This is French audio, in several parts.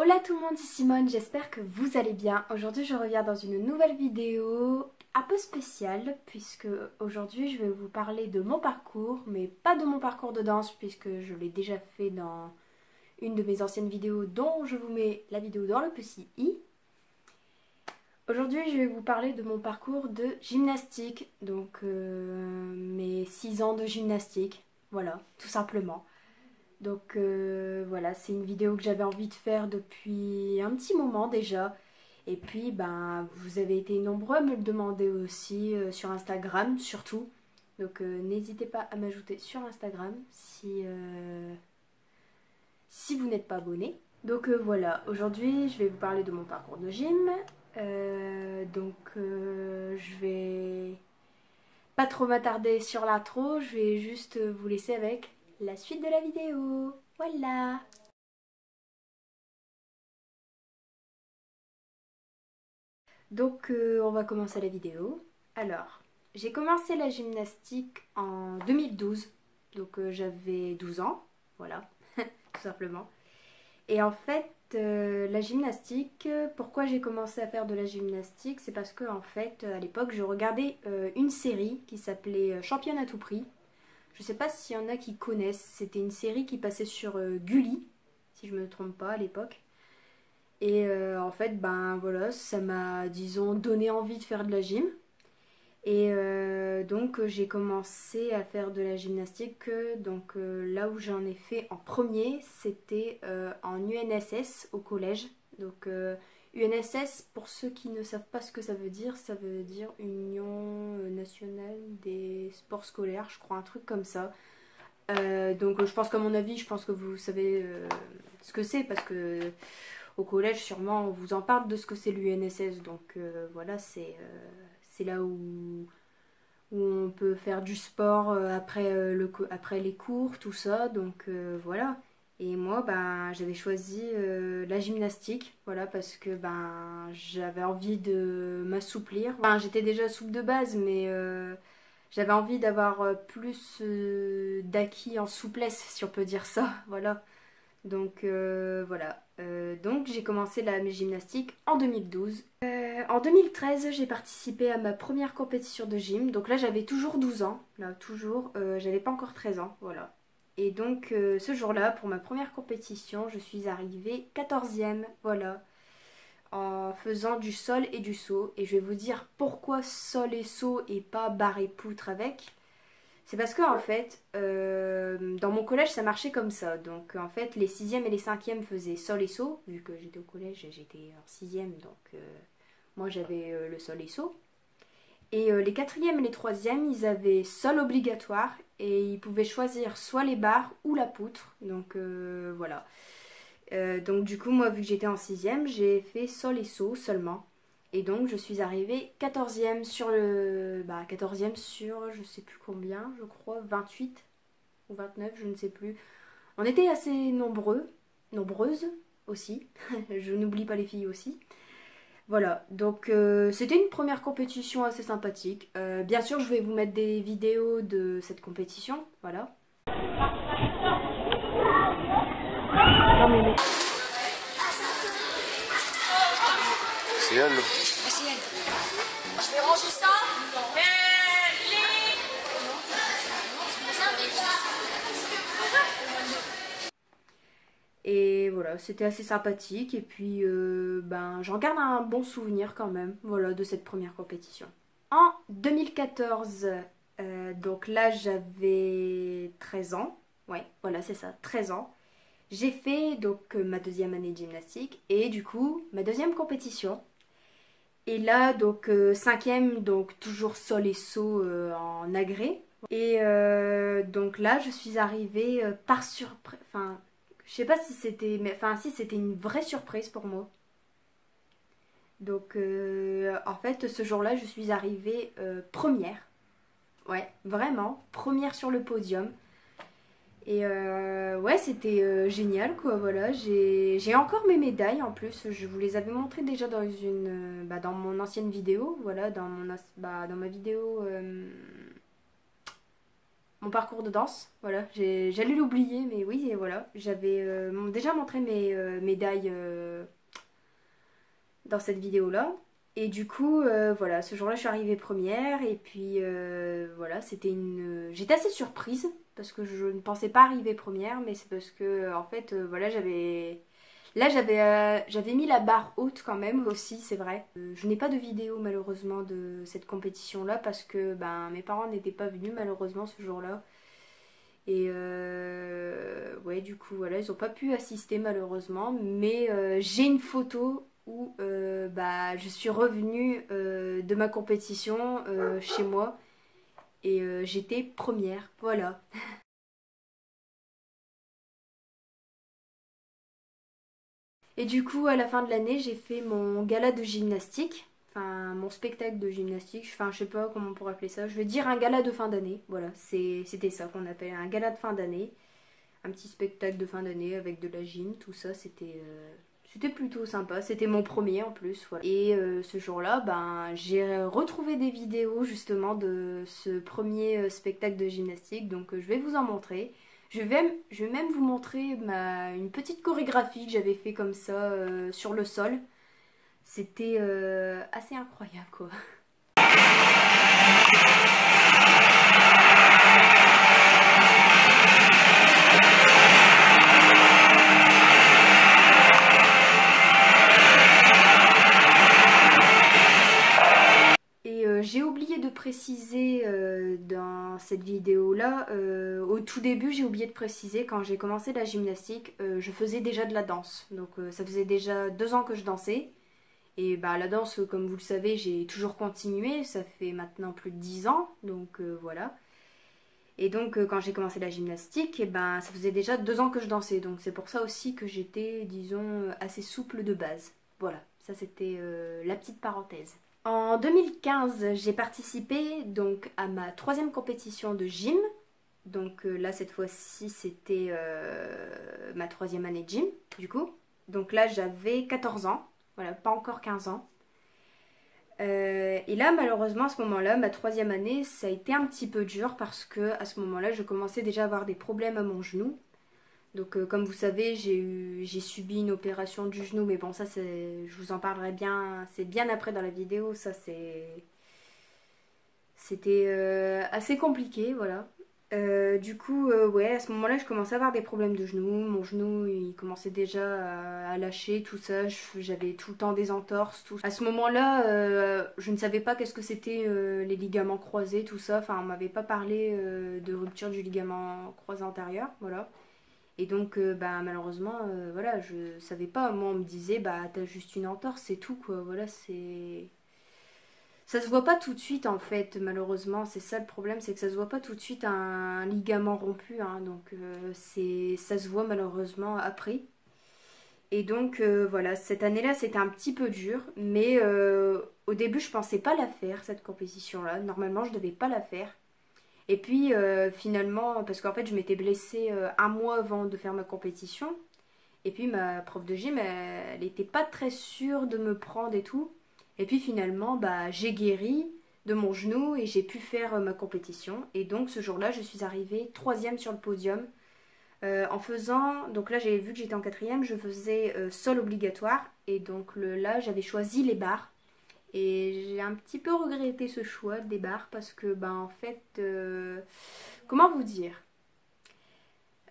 Hola tout le monde, c'est Simone, j'espère que vous allez bien. Aujourd'hui je reviens dans une nouvelle vidéo un peu spéciale puisque aujourd'hui je vais vous parler de mon parcours, mais pas de mon parcours de danse puisque je l'ai déjà fait dans une de mes anciennes vidéos dont je vous mets la vidéo dans le petit i. Aujourd'hui je vais vous parler de mon parcours de gymnastique, donc mes 6 ans de gymnastique, voilà, tout simplement. Donc voilà, c'est une vidéo que j'avais envie de faire depuis un petit moment déjà. Et puis ben vous avez été nombreux à me le demander aussi sur Instagram surtout. Donc n'hésitez pas à m'ajouter sur Instagram si vous n'êtes pas abonné. Donc voilà, aujourd'hui je vais vous parler de mon parcours de gym. Je vais pas trop m'attarder sur l'intro, je vais juste vous laisser avec la suite de la vidéo. Voilà. Donc on va commencer la vidéo. Alors, j'ai commencé la gymnastique en 2012. Donc j'avais 12 ans, voilà, tout simplement. Et en fait, la gymnastique, pourquoi j'ai commencé à faire de la gymnastique, c'est parce que en fait, à l'époque, je regardais une série qui s'appelait Championne à tout prix. Je sais pas s'il y en a qui connaissent, c'était une série qui passait sur Gulli, si je me trompe pas à l'époque. Et en fait, ben voilà, ça m'a, disons, donné envie de faire de la gym. Et donc j'ai commencé à faire de la gymnastique. Là où j'en ai fait en premier, c'était en UNSS au collège. Donc UNSS, pour ceux qui ne savent pas ce que ça veut dire Union nationale des sports scolaires, je crois, un truc comme ça. Je pense qu'à mon avis, je pense que vous savez ce que c'est parce que au collège, sûrement, on vous en parle de ce que c'est l'UNSS. Donc voilà, c'est là où on peut faire du sport après les cours, tout ça. Donc voilà. Et moi, ben, j'avais choisi la gymnastique, voilà, parce que ben, j'avais envie de m'assouplir. Ben, j'étais déjà souple de base, mais j'avais envie d'avoir plus d'acquis en souplesse, si on peut dire ça, voilà. Donc voilà. Donc j'ai commencé la gymnastique en 2012. En 2013, j'ai participé à ma première compétition de gym. Donc là, j'avais toujours 12 ans. Là, toujours. J'avais pas encore 13 ans. Voilà. Et donc ce jour-là, pour ma première compétition, je suis arrivée 14e. Voilà. En faisant du sol et du saut. Et je vais vous dire pourquoi sol et saut et pas barre et poutre avec. C'est parce que en fait, dans mon collège, ça marchait comme ça. Donc en fait, les 6e et les 5e faisaient sol et saut. Vu que j'étais au collège, j'étais en 6e, donc moi j'avais le sol et saut. Et les 4e et les 3e, ils avaient sol obligatoire. Et ils pouvaient choisir soit les barres ou la poutre. Donc voilà. Donc du coup, moi vu que j'étais en 6e, j'ai fait sol et saut seulement. Et donc je suis arrivée 14e sur le... 14e sur je sais plus combien, je crois 28 ou 29, je ne sais plus. On était assez nombreuses aussi. Je n'oublie pas les filles aussi. Voilà, donc c'était une première compétition assez sympathique. Bien sûr, je vais vous mettre des vidéos de cette compétition, voilà. Non mais... C'est elle. C'est elle. Je vais ranger ça. Et voilà, c'était assez sympathique. Et puis, ben, j'en garde un bon souvenir quand même, voilà, de cette première compétition. En 2014, donc là, j'avais 13 ans. Ouais, voilà, c'est ça, 13 ans. J'ai fait donc ma deuxième année de gymnastique et du coup, ma deuxième compétition. Et là, donc 5e, donc toujours sol et saut en agrès. Et donc là, je suis arrivée par surprise. Enfin, je sais pas si c'était... Mais enfin, si, c'était une vraie surprise pour moi. Donc en fait, ce jour-là, je suis arrivée première. Ouais, vraiment, première sur le podium. Et ouais, c'était génial quoi, voilà. J'ai encore mes médailles en plus, je vous les avais montrées déjà dans dans mon ancienne vidéo, voilà, dans ma vidéo mon parcours de danse. Voilà, j'allais l'oublier, mais oui, et voilà. J'avais déjà montré mes médailles dans cette vidéo-là. Et du coup, voilà, ce jour-là, je suis arrivée première. Et puis, voilà, c'était une... J'étais assez surprise parce que je ne pensais pas arriver première, mais c'est parce que, en fait, voilà, j'avais... Là, j'avais mis la barre haute quand même aussi, c'est vrai. Je n'ai pas de vidéo malheureusement de cette compétition-là parce que ben, mes parents n'étaient pas venus malheureusement ce jour-là. Et ouais, du coup, voilà, ils n'ont pas pu assister malheureusement. Mais j'ai une photo où bah, je suis revenue de ma compétition chez moi et j'étais première, voilà. Et du coup, à la fin de l'année, j'ai fait mon gala de gymnastique. Enfin, mon spectacle de gymnastique. Enfin, je sais pas comment on pourrait appeler ça. Je veux dire un gala de fin d'année. Voilà, c'était ça qu'on appelle un gala de fin d'année. Un petit spectacle de fin d'année avec de la gym, tout ça. C'était plutôt sympa. C'était mon premier en plus. Voilà. Et ce jour-là, ben, j'ai retrouvé des vidéos justement de ce premier spectacle de gymnastique. Donc, je vais vous en montrer. Je vais même vous montrer une petite chorégraphie que j'avais fait comme ça sur le sol. C'était assez incroyable quoi. J'ai oublié de préciser dans cette vidéo-là, au tout début j'ai oublié de préciser, quand j'ai commencé la gymnastique, je faisais déjà de la danse. Donc ça faisait déjà 2 ans que je dansais. Et bah la danse, comme vous le savez, j'ai toujours continué, ça fait maintenant plus de 10 ans, donc voilà. Et donc quand j'ai commencé la gymnastique, et ben, ça faisait déjà 2 ans que je dansais, donc c'est pour ça aussi que j'étais, disons, assez souple de base. Voilà, ça c'était la petite parenthèse. En 2015, j'ai participé donc à ma 3e compétition de gym. Donc là, cette fois-ci, c'était ma 3e année de gym, du coup. Donc là, j'avais 14 ans, voilà, pas encore 15 ans. Et là, malheureusement, à ce moment-là, ma 3e année, ça a été un petit peu dur parce que à ce moment-là, je commençais déjà à avoir des problèmes à mon genou. Donc comme vous savez, j'ai subi une opération du genou, mais bon ça je vous en parlerai bien, c'est bien après dans la vidéo, ça c'était assez compliqué, voilà. Du coup, ouais, à ce moment-là, je commençais à avoir des problèmes de genou, mon genou il commençait déjà à lâcher, tout ça, j'avais tout le temps des entorses, tout. À ce moment-là, je ne savais pas qu'est-ce que c'était les ligaments croisés, tout ça, enfin on m'avait pas parlé de rupture du ligament croisé antérieur, voilà. Et donc, bah, malheureusement, voilà, je savais pas. Moi, on me disait, bah, t'as juste une entorse, c'est tout, quoi. Voilà, c'est... Ça se voit pas tout de suite, en fait, malheureusement. C'est ça le problème, c'est que ça se voit pas tout de suite un ligament rompu, hein. Donc, ça se voit malheureusement après. Et donc, voilà, cette année-là, c'était un petit peu dur. Mais au début, je pensais pas la faire, cette compétition-là. Normalement, je devais pas la faire. Et puis finalement, parce qu'en fait je m'étais blessée 1 mois avant de faire ma compétition. Et puis ma prof de gym, elle n'était pas très sûre de me prendre et tout. Et puis finalement, bah, j'ai guéri de mon genou et j'ai pu faire ma compétition. Et donc ce jour-là, je suis arrivée 3e sur le podium. En faisant, donc là j'avais vu que j'étais en 4e, je faisais sol obligatoire. Et donc là j'avais choisi les barres. Et j'ai un petit peu regretté ce choix des barres parce que, ben, en fait, comment vous dire,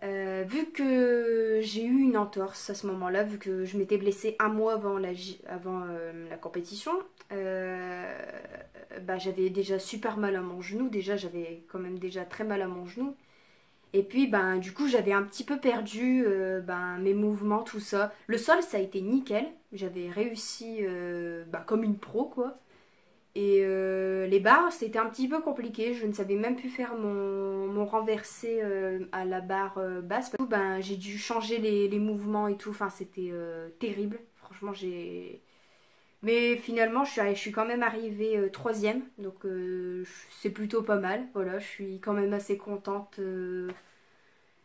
vu que j'ai eu une entorse à ce moment-là, vu que je m'étais blessée 1 mois avant la compétition, bah, j'avais déjà super mal à mon genou. Déjà, j'avais quand même déjà très mal à mon genou. Et puis, ben, du coup, j'avais un petit peu perdu ben, mes mouvements, tout ça. Le sol, ça a été nickel. J'avais réussi ben, comme une pro, quoi. Et les barres, c'était un petit peu compliqué. Je ne savais même plus faire mon renversé à la barre basse. Du coup, ben, j'ai dû changer les mouvements et tout. Enfin, c'était terrible. Franchement, Mais finalement, je suis quand même arrivée 3e. Donc, c'est plutôt pas mal. Voilà, je suis quand même assez contente.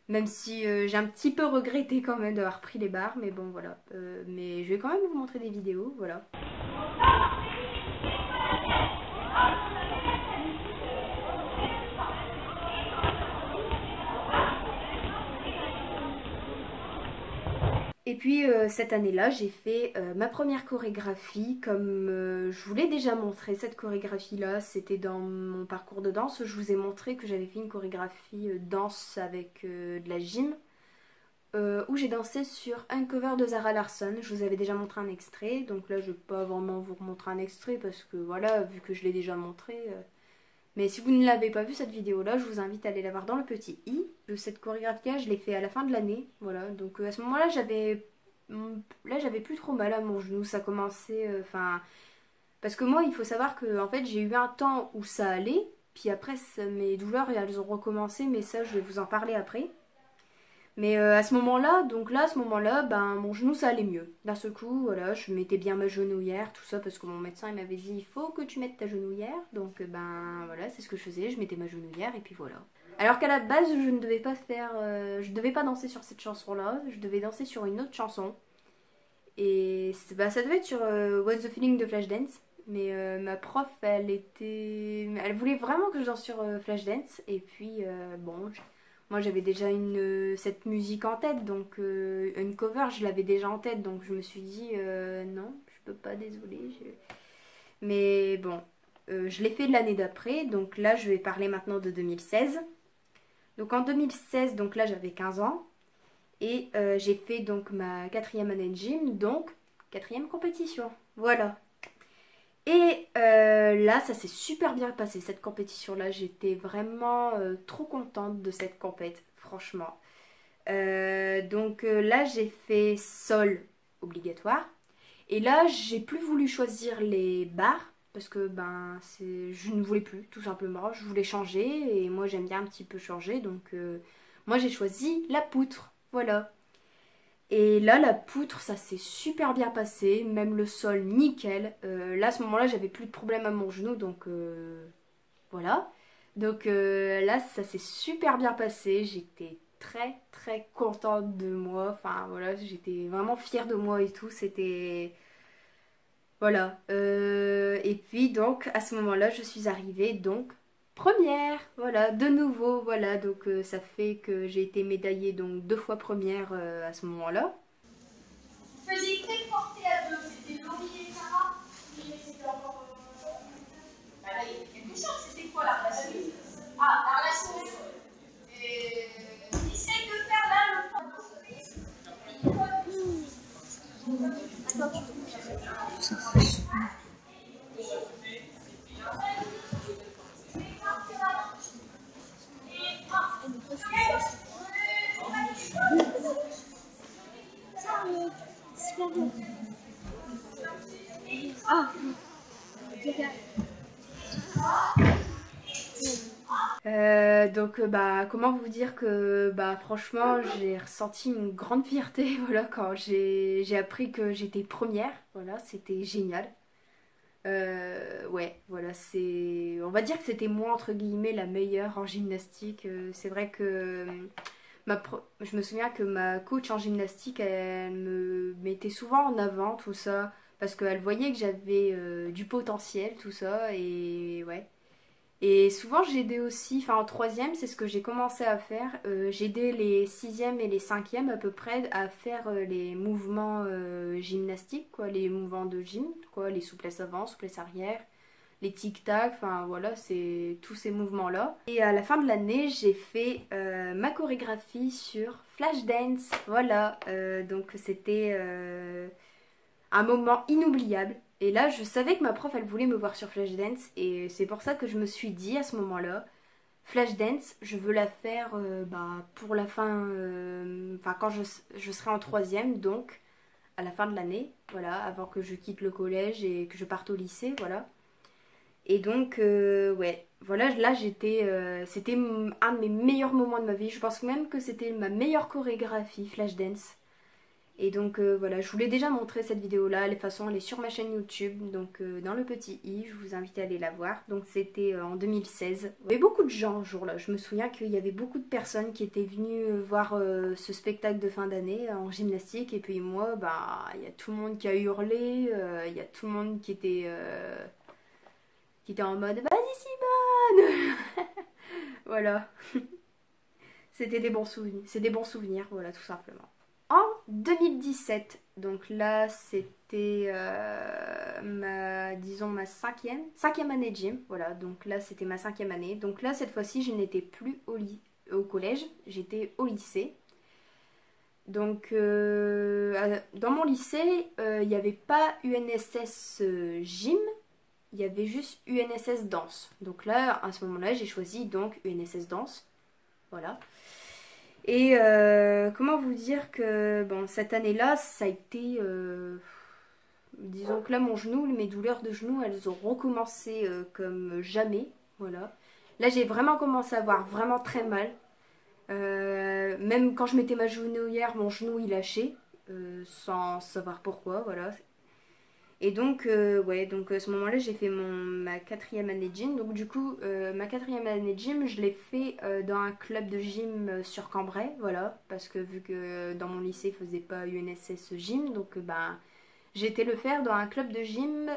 Même si j'ai un petit peu regretté quand même d'avoir pris les barres. Mais bon, voilà. Mais je vais quand même vous montrer des vidéos. Voilà. Et puis cette année-là, j'ai fait ma première chorégraphie. Comme je vous l'ai déjà montré, cette chorégraphie-là, c'était dans mon parcours de danse. Je vous ai montré que j'avais fait une chorégraphie danse avec de la gym, où j'ai dansé sur un cover de Zara Larsson. Je vous avais déjà montré un extrait, donc là je ne vais pas vraiment vous remontrer un extrait parce que voilà, vu que je l'ai déjà montré. Mais si vous ne l'avez pas vu cette vidéo-là, je vous invite à aller la voir dans le petit i. Cette chorégraphie-là, je l'ai fait à la fin de l'année, voilà. Donc à ce moment-là, j'avais plus trop mal à mon genou. Ça commençait, enfin, parce que moi, il faut savoir que en fait, j'ai eu un temps où ça allait, puis après, mes douleurs, elles ont recommencé, mais ça, je vais vous en parler après. Mais à ce moment-là, ben, mon genou ça allait mieux. D'un seul coup, voilà, je mettais bien ma genouillère, tout ça, parce que mon médecin il m'avait dit il faut que tu mettes ta genouillère. Donc ben voilà, c'est ce que je faisais, je mettais ma genouillère et puis voilà. Alors qu'à la base, je ne devais pas faire, je devais pas danser sur cette chanson-là, je devais danser sur une autre chanson. Et bah, ça devait être sur What's the Feeling de Flashdance. Mais ma prof, elle voulait vraiment que je danse sur Flashdance. Et puis bon. Moi j'avais déjà cette musique en tête, donc une cover je l'avais déjà en tête, donc je me suis dit non, je peux pas, désolée. Mais bon, je l'ai fait l'année d'après, donc là je vais parler maintenant de 2016. Donc en 2016, donc là j'avais 15 ans, et j'ai fait donc ma 4e année de gym, donc 4e compétition, voilà. Et là, ça s'est super bien passé, cette compétition-là. J'étais vraiment trop contente de cette compète, franchement. Donc là, j'ai fait sol obligatoire. Et là, j'ai plus voulu choisir les barres parce que ben, je ne voulais plus, tout simplement. Je voulais changer et moi, j'aime bien un petit peu changer. Donc moi, j'ai choisi la poutre, voilà. Et là, la poutre, ça s'est super bien passé, même le sol, nickel. Là, à ce moment-là, j'avais plus de problème à mon genou, donc voilà. Donc là, ça s'est super bien passé. J'étais très très contente de moi. Enfin voilà, j'étais vraiment fière de moi et tout. C'était... Voilà. Et puis donc, à ce moment-là, je suis arrivée donc première. Voilà, de nouveau, voilà. Donc ça fait que j'ai été médaillée donc 2 fois première à ce moment-là. Vous faisiez très portée à deux, c'était Laurie et Sarah. Oui, mais c'était encore. Bah là, il y avait quelque chose, c'était quoi la relation? Ah, la relation. Essaye de faire là le temps. Donc bah comment vous dire que bah franchement j'ai ressenti une grande fierté voilà quand j'ai appris que j'étais première, voilà, c'était génial. Ouais, voilà, on va dire que c'était moi entre guillemets la meilleure en gymnastique. C'est vrai que je me souviens que ma coach en gymnastique, elle me mettait souvent en avant tout ça parce qu'elle voyait que j'avais du potentiel, tout ça, et ouais. Et souvent j'aidais aussi, enfin en 3e, c'est ce que j'ai commencé à faire. J'aidais les 6e et les 5e à peu près à faire les mouvements gymnastiques, quoi, les mouvements de gym, quoi, les souplesses avant, souplesses arrière, les tic-tac, enfin voilà, c'est tous ces mouvements-là. Et à la fin de l'année, j'ai fait ma chorégraphie sur Flashdance, voilà. Donc c'était un moment inoubliable. Et là, je savais que ma prof, elle voulait me voir sur Flashdance. Et c'est pour ça que je me suis dit à ce moment-là, Flashdance, je veux la faire bah, pour la fin, enfin quand je serai en 3e, donc à la fin de l'année, voilà, avant que je quitte le collège et que je parte au lycée, voilà. Et donc, ouais, voilà, là c'était un de mes meilleurs moments de ma vie. Je pense même que c'était ma meilleure chorégraphie, Flashdance. Et donc voilà, je vous l'ai déjà montré cette vidéo-là, de toute façon elle est sur ma chaîne YouTube, donc dans le petit i, je vous invite à aller la voir. Donc c'était en 2016. Il y avait beaucoup de gens ce jour-là, je me souviens qu'il y avait beaucoup de personnes qui étaient venues voir ce spectacle de fin d'année en gymnastique. Et puis moi, bah, il y a tout le monde qui a hurlé, il y a tout le monde qui était en mode « Vas-y Simone !» Voilà. C'était des bons souvenirs, c'est des bons souvenirs, voilà, tout simplement. En 2017. Donc là, c'était disons ma cinquième année de gym. Voilà, donc là, c'était ma 5e année. Donc là, cette fois-ci, je n'étais plus au collège, j'étais au lycée. Donc dans mon lycée, il n'y avait pas UNSS gym, il y avait juste UNSS danse. Donc là, à ce moment-là, j'ai choisi donc UNSS danse. Voilà. Et comment vous dire que bon, cette année-là, ça a été... disons que là, mon genou, mes douleurs de genou, elles ont recommencé comme jamais. Voilà. Là, j'ai vraiment commencé à avoir vraiment très mal. Même quand je mettais ma genouillère, mon genou il lâchait, sans savoir pourquoi, voilà. Et donc, ouais, donc à ce moment-là, j'ai fait ma 4e année de gym. Donc du coup, ma 4e année de gym, je l'ai fait dans un club de gym sur Cambrai, voilà. Parce que vu que dans mon lycée, il faisait pas UNSS gym, donc ben, j'ai été le faire dans un club de gym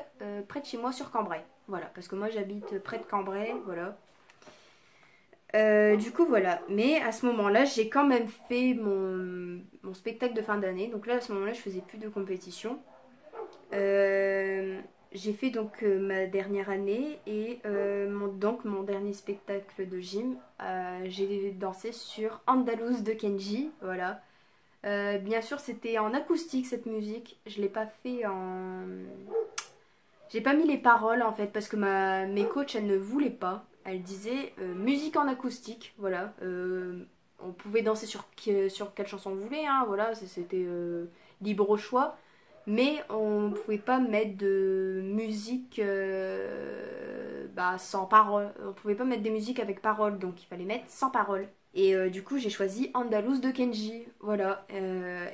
près de chez moi sur Cambrai. Voilà, parce que moi j'habite près de Cambrai, voilà. Du coup voilà, mais à ce moment-là j'ai quand même fait mon spectacle de fin d'année. Donc là à ce moment-là je faisais plus de compétition. J'ai fait donc ma dernière année et donc mon dernier spectacle de gym. J'ai dansé sur Andalouse de Kenji, voilà. Bien sûr c'était en acoustique cette musique, je l'ai pas fait en... J'ai pas mis les paroles en fait parce que mes coachs elles ne voulaient pas. Elles disaient musique en acoustique, voilà. On pouvait danser sur quelle chanson on voulait, hein, voilà, c'était libre au choix. Mais on ne pouvait pas mettre de musique bah, sans parole. On pouvait pas mettre des musiques avec parole, donc il fallait mettre sans parole. Et du coup, j'ai choisi Andalouse de Kenji. Voilà.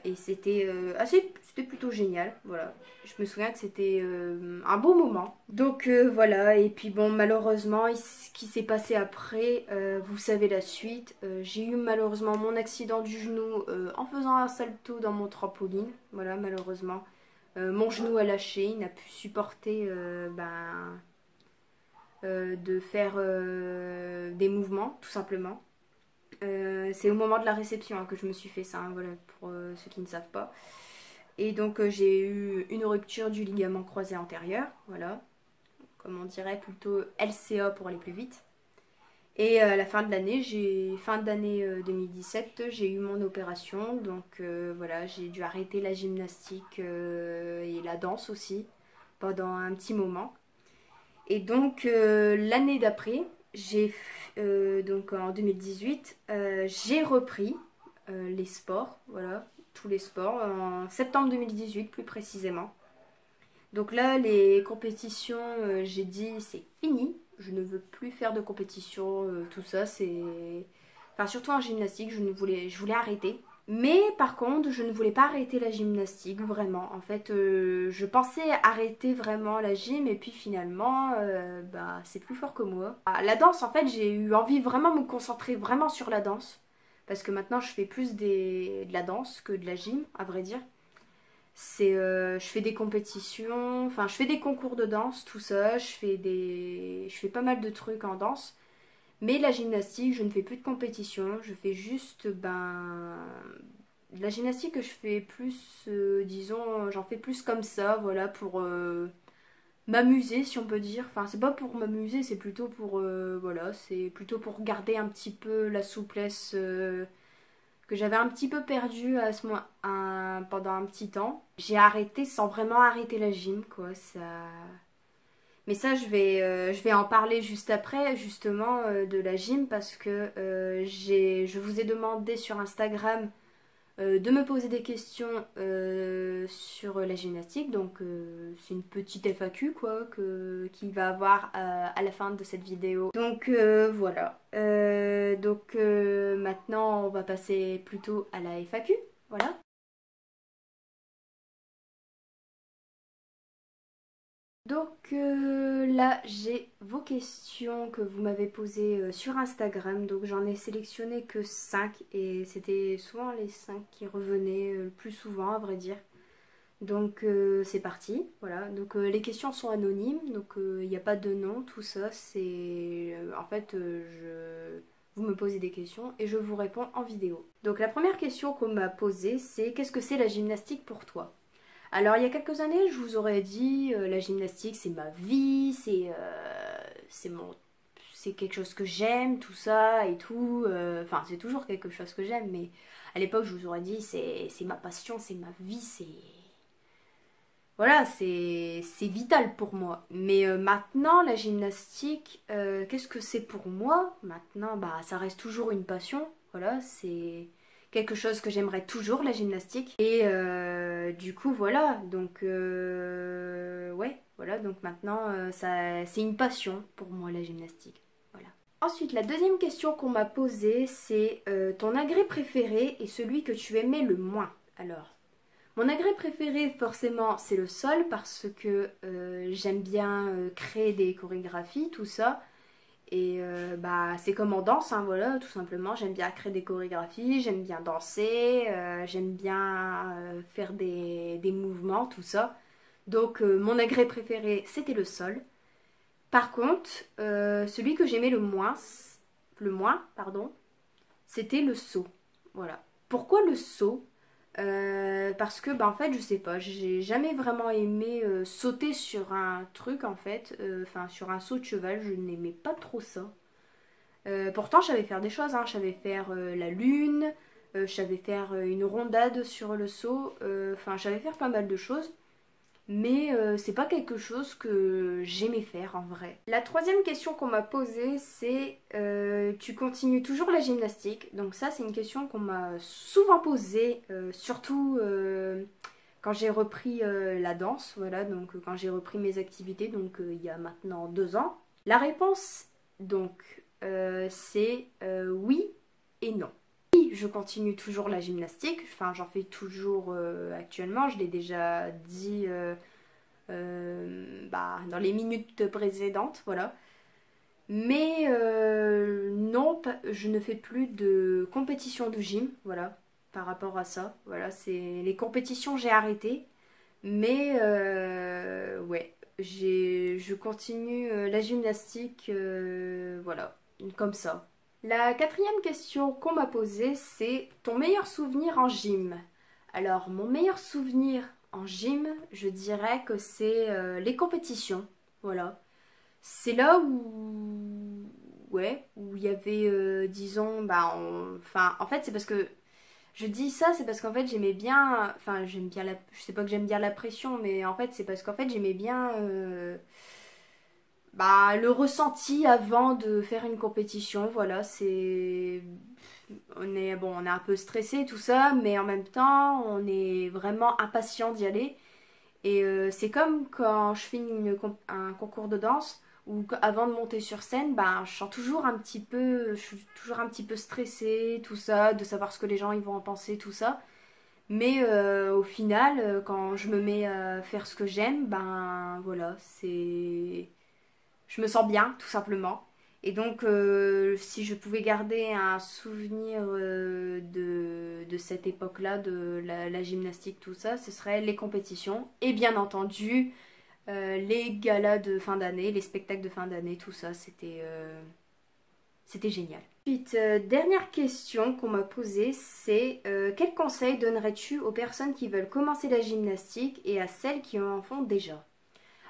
Et c'était plutôt génial. Voilà. Je me souviens que c'était un beau moment. Donc voilà. Et puis bon, malheureusement, ce qui s'est passé après, vous savez la suite. J'ai eu malheureusement mon accident du genou en faisant un salto dans mon trampoline. Voilà, malheureusement. Mon genou a lâché. Il n'a pu supporter de faire des mouvements, tout simplement. C'est au moment de la réception hein, que je me suis fait ça, hein, voilà, pour ceux qui ne savent pas. Et donc j'ai eu une rupture du ligament croisé antérieur, voilà, comme on dirait plutôt LCA pour aller plus vite. Et à la fin de l'année, fin d'année 2017, j'ai eu mon opération, donc voilà, j'ai dû arrêter la gymnastique et la danse aussi pendant un petit moment. Et donc l'année d'après, donc en 2018, j'ai repris les sports, voilà, tous les sports, en septembre 2018 plus précisément. Donc là, les compétitions, j'ai dit c'est fini, je ne veux plus faire de compétition, tout ça, c'est... Enfin, surtout en gymnastique, je voulais arrêter. Mais par contre, je ne voulais pas arrêter la gymnastique, vraiment. En fait, je pensais arrêter vraiment la gym et puis finalement, bah, c'est plus fort que moi. Ah, la danse, en fait, j'ai eu envie vraiment de me concentrer vraiment sur la danse. Parce que maintenant, je fais plus de la danse que de la gym, à vrai dire. Je fais des compétitions, enfin, je fais des concours de danse, tout ça. Je fais pas mal de trucs en danse. Mais la gymnastique, je ne fais plus de compétition, je fais juste, la gymnastique que je fais plus, disons, j'en fais plus comme ça, voilà, pour m'amuser, si on peut dire. Enfin, c'est pas pour m'amuser, c'est plutôt pour, voilà, c'est plutôt pour garder un petit peu la souplesse que j'avais un petit peu perdue pendant un petit temps. J'ai arrêté sans vraiment arrêter la gym, quoi, ça... Mais ça, je vais en parler juste après, justement, de la gym, parce que je vous ai demandé sur Instagram de me poser des questions sur la gymnastique. Donc, c'est une petite FAQ, quoi, qu'il va avoir à la fin de cette vidéo. Donc, voilà. Donc, maintenant, on va passer plutôt à la FAQ. Voilà. Donc là, j'ai vos questions que vous m'avez posées sur Instagram. Donc j'en ai sélectionné que 5 et c'était souvent les 5 qui revenaient le plus souvent à vrai dire. Donc c'est parti, voilà. Donc les questions sont anonymes, donc il n'y a pas de nom, tout ça. C'est en fait Vous me posez des questions et je vous réponds en vidéo. Donc la première question qu'on m'a posée, c'est qu'est-ce que c'est la gymnastique pour toi? Alors il y a quelques années, je vous aurais dit la gymnastique c'est ma vie, c'est quelque chose que j'aime, tout ça et tout. Enfin c'est toujours quelque chose que j'aime, mais à l'époque je vous aurais dit c'est ma passion, c'est ma vie, voilà, c'est vital pour moi. Mais maintenant, la gymnastique, qu'est-ce que c'est pour moi? Maintenant, bah, ça reste toujours une passion. Voilà, c'est quelque chose que j'aimerais toujours, la gymnastique. Et du coup, voilà. Donc, ouais, voilà. Donc maintenant, c'est une passion pour moi, la gymnastique. Voilà. Ensuite, la deuxième question qu'on m'a posée, c'est ton agrès préféré et celui que tu aimais le moins. Alors... Mon agrès préféré, forcément, c'est le sol parce que j'aime bien créer des chorégraphies, tout ça. Et bah, c'est comme en danse, hein, voilà, tout simplement. J'aime bien créer des chorégraphies, j'aime bien danser, j'aime bien faire des mouvements, tout ça. Donc, mon agrès préféré, c'était le sol. Par contre, celui que j'aimais le moins, pardon, c'était le saut. Voilà. Pourquoi le saut? Parce que, bah, en fait, je sais pas, j'ai jamais vraiment aimé sauter sur un truc, en fait, enfin, sur un saut de cheval, je n'aimais pas trop ça. Pourtant, je savais faire des choses, hein, je savais faire la lune, je savais faire une rondade sur le saut, enfin, je savais faire pas mal de choses. Mais c'est pas quelque chose que j'aimais faire en vrai. La troisième question qu'on m'a posée, c'est tu continues toujours la gymnastique? Donc ça, c'est une question qu'on m'a souvent posée, surtout quand j'ai repris la danse, voilà, donc quand j'ai repris mes activités, donc il y a maintenant 2 ans. La réponse, donc, c'est oui et non. Oui, je continue toujours la gymnastique, enfin j'en fais toujours actuellement, je l'ai déjà dit bah, dans les minutes précédentes, voilà. Mais non, je ne fais plus de compétition de gym, voilà, par rapport à ça. Voilà, c'est les compétitions, j'ai arrêté. Mais ouais, je continue la gymnastique, voilà, comme ça. La quatrième question qu'on m'a posée, c'est ton meilleur souvenir en gym. Alors, mon meilleur souvenir en gym, je dirais que c'est les compétitions. Voilà. C'est là où, ouais, où il y avait, disons, bah, enfin, en fait, c'est parce que je dis ça, c'est parce qu'en fait, j'aimais bien, enfin, j'aime bien je sais pas que j'aime bien la pression, mais en fait, c'est parce qu'en fait, j'aimais bien bah, le ressenti avant de faire une compétition, voilà, c'est... Bon, on est un peu stressé, tout ça, mais en même temps, on est vraiment impatient d'y aller. Et c'est comme quand je finis un concours de danse, ou avant de monter sur scène, ben, je sens toujours un petit peu, je suis toujours un petit peu stressée, tout ça, de savoir ce que les gens ils vont en penser, tout ça. Mais au final, quand je me mets à faire ce que j'aime, ben voilà, c'est je me sens bien, tout simplement. Et donc, si je pouvais garder un souvenir de cette époque-là, de la gymnastique, tout ça, ce serait les compétitions. Et bien entendu, les galas de fin d'année, les spectacles de fin d'année, tout ça, c'était génial. Ensuite, dernière question qu'on m'a posée, c'est quel conseil donnerais-tu aux personnes qui veulent commencer la gymnastique et à celles qui en font déjà?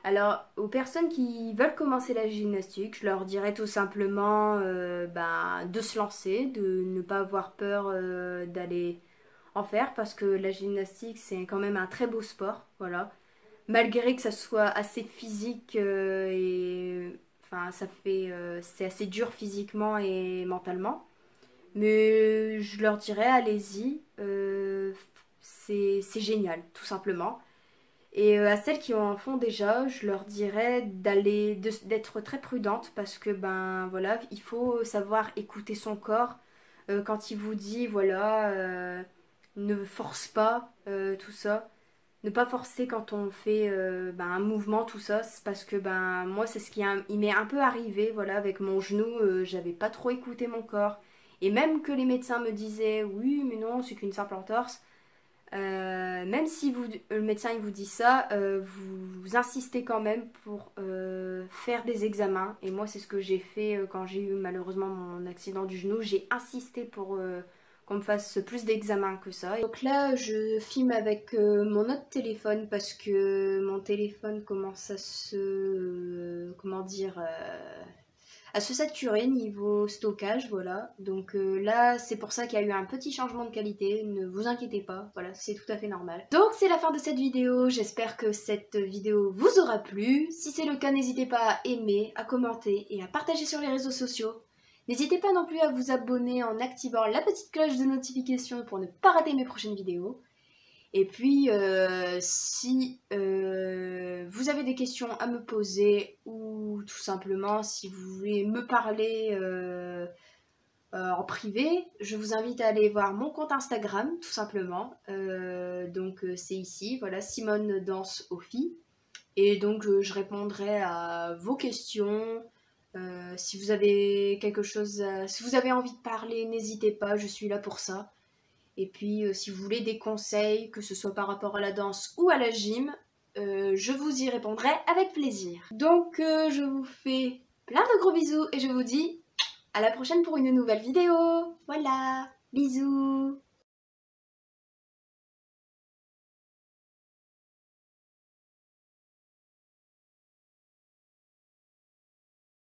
Alors, aux personnes qui veulent commencer la gymnastique, je leur dirais tout simplement ben, de se lancer, de ne pas avoir peur d'aller en faire parce que la gymnastique c'est quand même un très beau sport, voilà. Malgré que ça soit assez physique et enfin c'est assez dur physiquement et mentalement. Mais je leur dirais allez-y, c'est génial, tout simplement. Et à celles qui en font déjà, je leur dirais d'être très prudente parce que ben voilà, il faut savoir écouter son corps quand il vous dit voilà, ne force pas tout ça, ne pas forcer quand on fait ben, un mouvement tout ça, c'est parce que ben moi c'est ce il m'est un peu arrivé voilà avec mon genou, j'avais pas trop écouté mon corps et même que les médecins me disaient oui mais non c'est qu'une simple entorse. Même si le médecin il vous dit ça, vous insistez quand même pour faire des examens. Et moi c'est ce que j'ai fait quand j'ai eu malheureusement mon accident du genou. J'ai insisté pour qu'on me fasse plus d'examens que ça. Donc là je filme avec mon autre téléphone parce que mon téléphone commence à se... comment dire à se saturer niveau stockage, voilà. Donc là, c'est pour ça qu'il y a eu un petit changement de qualité, ne vous inquiétez pas, voilà, c'est tout à fait normal. Donc c'est la fin de cette vidéo, j'espère que cette vidéo vous aura plu. Si c'est le cas, n'hésitez pas à aimer, à commenter et à partager sur les réseaux sociaux. N'hésitez pas non plus à vous abonner en activant la petite cloche de notification pour ne pas rater mes prochaines vidéos. Et puis, si vous avez des questions à me poser ou tout simplement si vous voulez me parler en privé, je vous invite à aller voir mon compte Instagram, tout simplement. Donc c'est ici, voilà, Simone Danse Ophi. Et donc je répondrai à vos questions. Si vous avez quelque chose, si vous avez envie de parler, n'hésitez pas, je suis là pour ça. Et puis, si vous voulez des conseils, que ce soit par rapport à la danse ou à la gym, je vous y répondrai avec plaisir. Donc, je vous fais plein de gros bisous et je vous dis à la prochaine pour une nouvelle vidéo. Voilà, bisous.